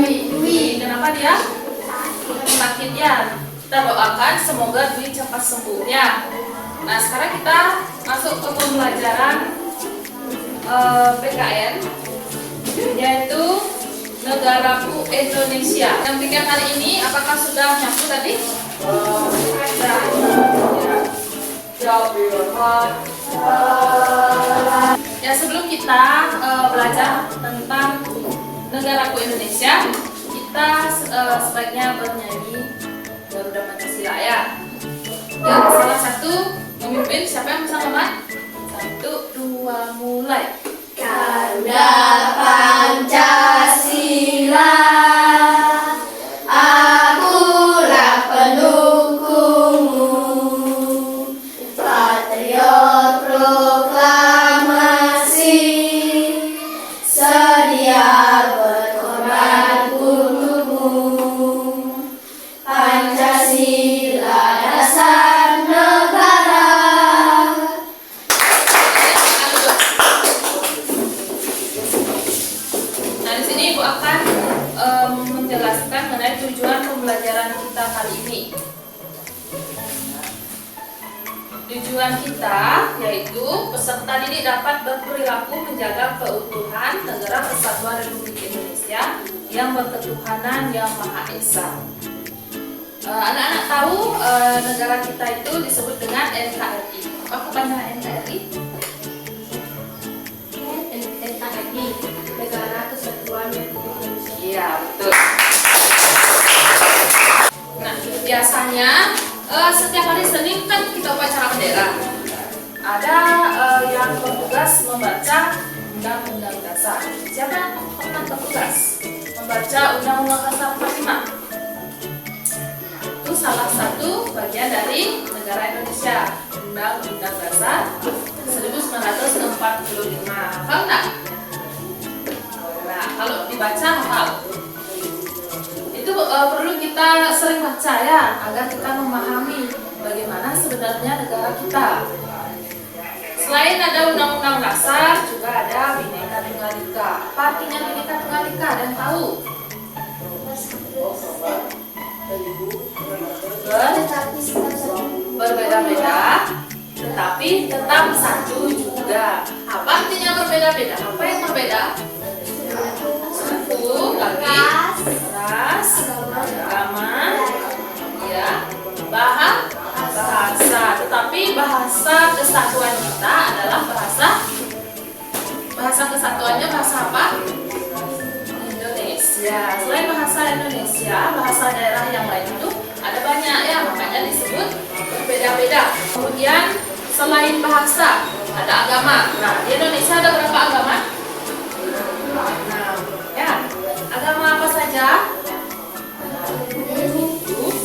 Dwi. Kenapa dia sakit ya? Kita doakan semoga Dwi cepat sembuh ya. Nah sekarang kita masuk ke pembelajaran PKN, yaitu negaraku Indonesia. Yang tiga kali ini apakah sudah nyambung tadi? Ya sebelum kita belajar tentang negaraku Indonesia, kita sebaiknya bernyanyi Garuda Pancasila ya. Dan salah satu memimpin siapa yang bisa ngomong? 1, 2, mulai. Garuda Pancasila, akulah pendukungmu, patriot proklamasi, sedia berkorban untukmu. Pancasila dasar negara. Nah di sini Ibu akan menjelaskan mengenai tujuan pembelajaran kita kali ini. Tujuan kita yaitu peserta didik dapat berperilaku menjaga keutuhan Negara Kesatuan Republik Indonesia yang berketuhanan yang Maha Esa. Anak-anak tahu negara kita itu disebut dengan NKRI. Apa kepanjangan NKRI? NKRI, Negara Kesatuan Republik Indonesia. Iya, betul. Nah, biasanya setiap hari Senin kan kita upacara bendera. Ada yang bertugas membaca Undang-Undang Dasar. Siapa yang pernah bertugas membaca Undang-Undang Dasar 45? Itu salah satu bagian dari negara Indonesia, Undang-Undang Dasar 1945. Hafal nggak? Nah, kalau dibaca hafal. Itu perlu kita sering baca ya, agar kita memahami bagaimana sebenarnya negara kita. Selain ada Undang-Undang Dasar, juga ada Bhinneka Tunggal Ika. Apa artinya Bhinneka Tunggal Ika? Ada yang tahu? Berbeda-beda, tetapi tetap satu juga. Apa artinya berbeda-beda? Apa yang berbeda? Satu lagi, ras, agama, ya, bahasa. Tetapi bahasa kesatuan kita adalah bahasa kesatuannya bahasa apa? Indonesia. Selain bahasa Indonesia, bahasa daerah yang lain itu ada banyak ya, makanya disebut berbeda-beda. Kemudian selain bahasa ada agama. Nah di Indonesia ada berapa agama? Nah, ya, agama apa saja?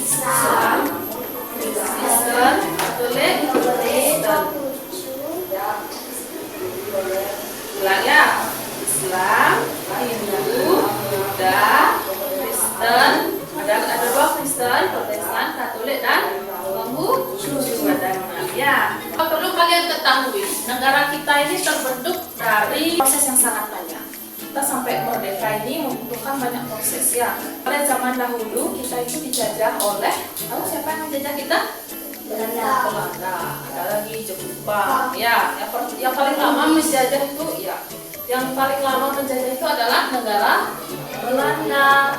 Islam, Kristen, Katolik, ulang ya. Islam, Hindu, Buddha, Kristen, ada dua Kristen, Protestan, Katolik dan Konghucu ya. Perlu kalian ketahui, negara kita ini terbentuk dari proses yang sangat banyak. Kita sampai merdeka ini membutuhkan banyak proses ya. Pada zaman dahulu kita itu dijajah oleh, tahu siapa yang menjajah kita? Belanda. Ada lagi Jepang ya. Yang paling lama menjajah itu ya. Yang paling lama menjajah itu adalah negara Belanda.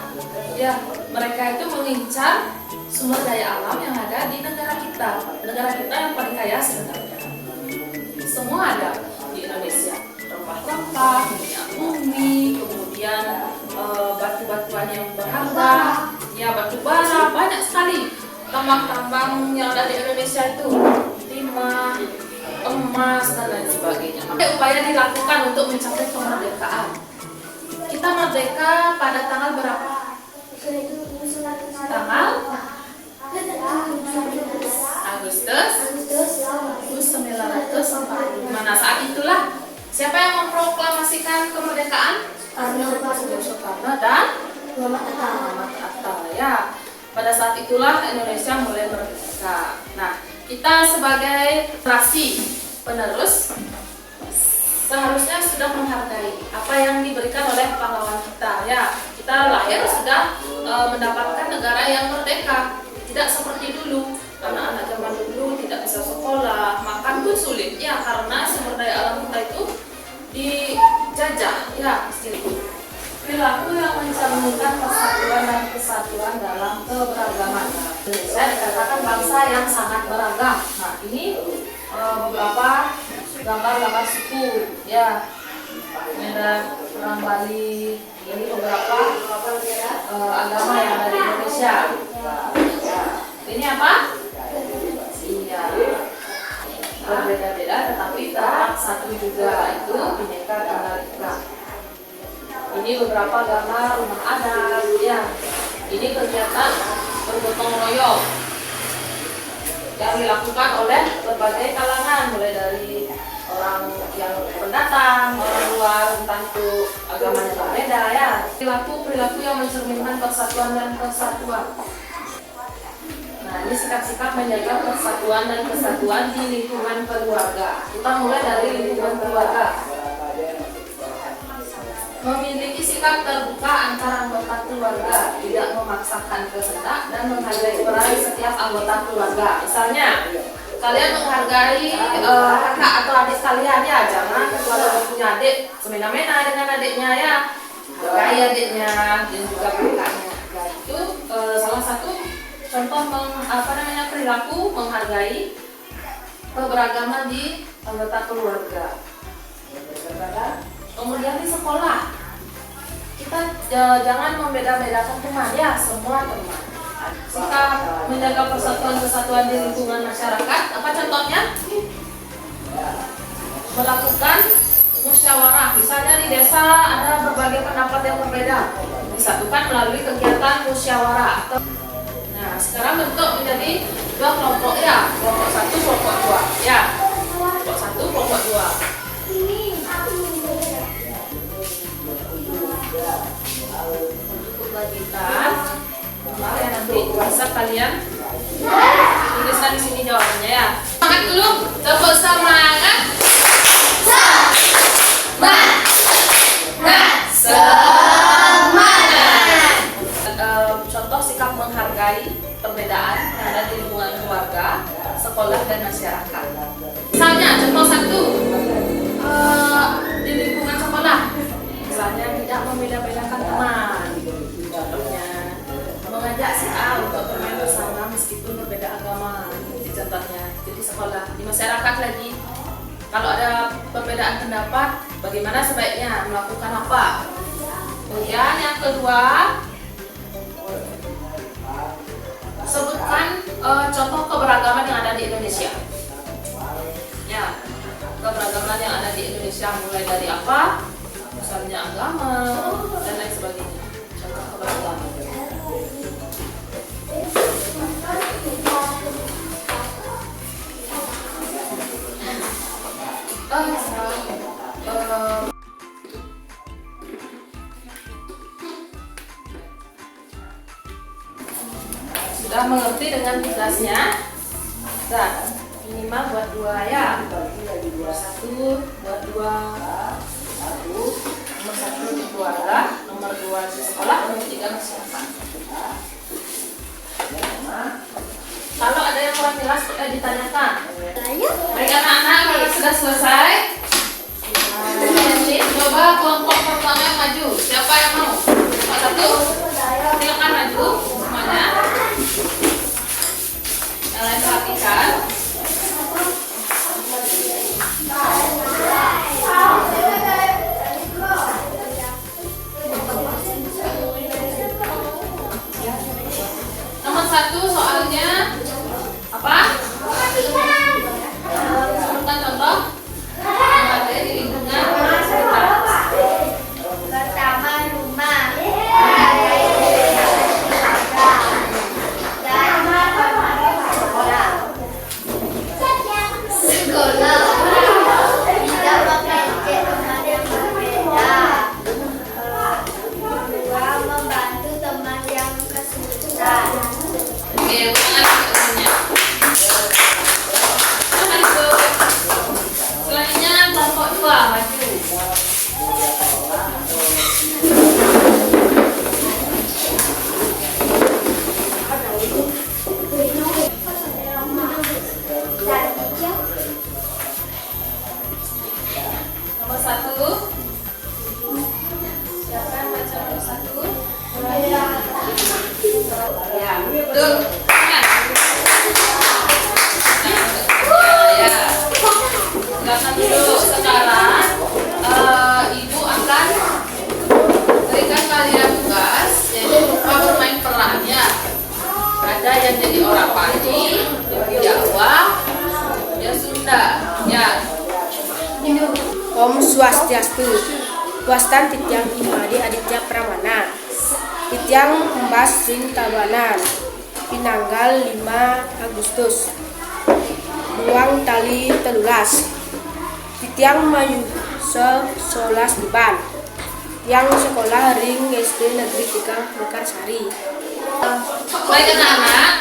Ya, mereka itu mengincar sumber daya alam yang ada di negara kita. Negara kita yang paling kaya sebenarnya. Semua ada di Indonesia. Rempah-rempah, minyak bumi, kemudian batu-batuan yang berharga, ya batu bara, banyak sekali tambang-tambang yang ada di Indonesia itu, timah, emas dan lain sebagainya. Upaya dilakukan untuk mencapai kemerdekaan. Kita merdeka pada tanggal berapa? Tanggal Agustus 1945. Nah saat itulah siapa yang memproklamasikan kemerdekaan? Soekarno dan Muhammad Hatta ya. Pada saat itulah Indonesia mulai merdeka. Nah, kita sebagai generasi penerus seharusnya sudah menghargai apa yang diberikan oleh pahlawan kita ya. kita lahir sudah mendapatkan negara yang merdeka. Tidak seperti dulu, anak-anak zaman dulu tidak bisa sekolah, makan pun sulit ya, karena sumber daya alam kita itu dijajah ya. Perilaku yang mencerminkan persatuan dan kesatuan dalam keberagaman. Indonesia dikatakan bangsa yang sangat beragam. Nah, ini beberapa gambar-gambar suku ya. Ini ada orang Bali, ini beberapa agama yang ada di Indonesia. Ini apa? Iya, berbeda-beda tetapi tetap satu juga, itu Bhinneka Tunggal Ika. Ini beberapa gambar rumah adat ya. Ini kegiatan bergotong royong yang dilakukan oleh berbagai kalangan, mulai dari orang yang pendatang, orang luar, entah itu agama yang berbeda ya. Perilaku yang mencerminkan persatuan dan kesatuan. Nah, ini sikap-sikap menjaga persatuan dan kesatuan di lingkungan keluarga. Kita mulai dari lingkungan keluarga. Memiliki sikap terbuka antara anggota keluarga, tidak memaksakan kehendak dan menghargai peran setiap anggota keluarga. Misalnya, kalian menghargai kakak atau adik kalian ya, jangan kalau punya adik semena-mena dengan adiknya ya. Hargai adiknya dan juga kakaknya. Itu salah satu contoh perilaku menghargai keberagaman di anggota keluarga. Kemudian di sekolah, kita jangan membeda-bedakan teman ya, semua teman. Sikap menjaga persatuan kesatuan di lingkungan masyarakat, apa contohnya? Melakukan musyawarah. Misalnya di desa ada berbagai pendapat yang berbeda, disatukan melalui kegiatan musyawarah. Nah, sekarang bentuk menjadi dua kelompok ya, kelompok satu, kelompok dua ya, kelompok satu, kelompok dua. Untuk bagikan, ya nanti bisa kalian tuliskan di sini jawabannya ya. Semangat dulu, tepuk semangat. Contoh sikap menghargai perbedaan yang ada di lingkungan keluarga, sekolah dan masyarakat. Misalnya contoh satu, di lingkungan sekolah, misalnya tidak membeda-bedakan teman. Contohnya mengajak si A untuk bermain bersama meskipun berbeda agama. Itu contohnya. Jadi sekolah, di masyarakat lagi, kalau ada perbedaan pendapat, bagaimana sebaiknya melakukan apa? Kemudian yang kedua, sebutkan contoh keberagaman yang ada di Indonesia. Ya, keberagaman yang ada di Indonesia mulai dari apa? Misalnya agama dan lain sebagainya. Contoh keberagaman. Sudah mengerti dengan tugasnya? Nah, minimal buat dua ya. Satu buat dua. Nomor satu di keluarga, nomor dua di sekolah, nomor tiga masyarakat. Kalau ada yang kurang jelas, ditanyakan. Baik anak-anak, kalau sudah selesai, coba kelompok pertama yang maju. Siapa yang mau? Nomor satu, silakan maju semuanya. Yang lain perhatikan. Nomor satu soalnya apa? Sebutkan contoh yang ada di lingkungan sekitar. Pertama rumah. betul. Nah, ya. Silakan dulu. Sekarang ibu akan berikan kalian tugas, yaitu berupa bermain peran ya. Ada yang jadi orang Pati, yang Jawa, yang Sunda, ya. Om Swastiastu. Wastan Tityang Imadi Aditya Pramana. Tityang Mbas Rintabanan. Pinanggal 5 Agustus. Buang Tali Telulas. Tityang Mayu Solas Diban. Yang sekolah Ring SD Negeri 3 Mekarsari. Baik anak-anak,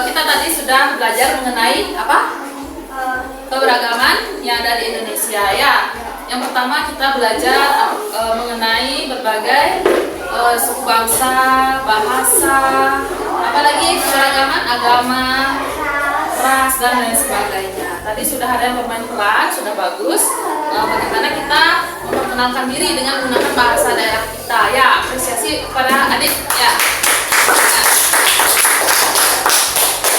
kita tadi sudah belajar mengenai apa? Keberagaman yang ada di Indonesia ya. Yang pertama kita belajar mengenai berbagai suku bangsa, bahasa, apalagi keberagaman agama, ras dan lain sebagainya. Tadi sudah ada yang bermain peran, sudah bagus. Bagaimana kita memperkenalkan diri dengan menggunakan bahasa daerah kita ya. Apresiasi kepada adik ya.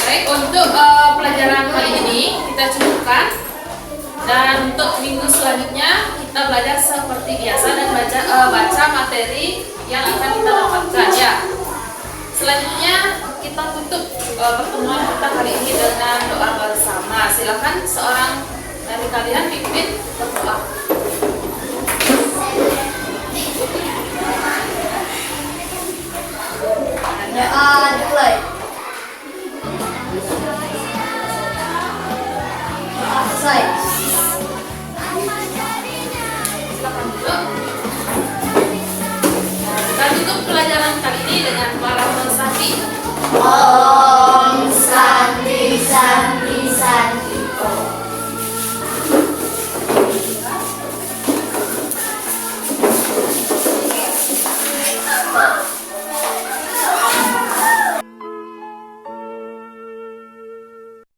Baik, untuk pelajaran kali ini kita cukupkan, dan untuk minggu selanjutnya kita belajar seperti biasa dan baca materi yang akan kita dapatkan ya. Selanjutnya kita tutup pertemuan kita kali ini dengan doa bersama. Silakan seorang dari kalian pimpin berdoa. Doa dimulai. Doa selesai. Silakan duduk. Kita tutup pelajaran kali ini dengan para pesapi.